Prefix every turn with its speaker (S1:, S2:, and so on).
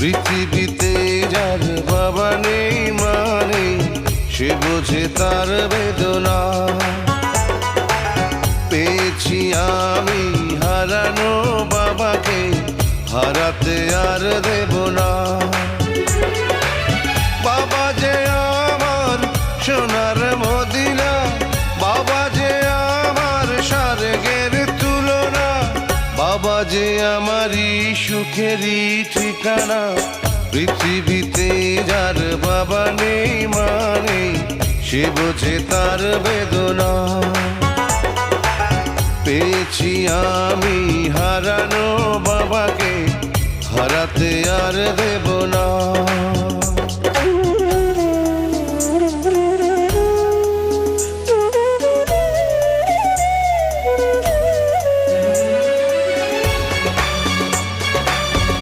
S1: পৃথিবীতে যার বাবা নেই মানে সে বোঝে তার বেদনা। পেয়েছি আমি হারানো বাবাকে, হারাতে আর দেব না। বাবা যে আমার সোনার মদিনা, বাবা যে আমার স্বর্গের তুলনা, বাবা যে আমারই সুখেরই ঠিকানা। পৃথিবীতে যার বাবা নেই মানে সে বোঝে তার বেদনা। পেয়েছি আমি হারানো বাবাকে, হারাতে আর দেব না।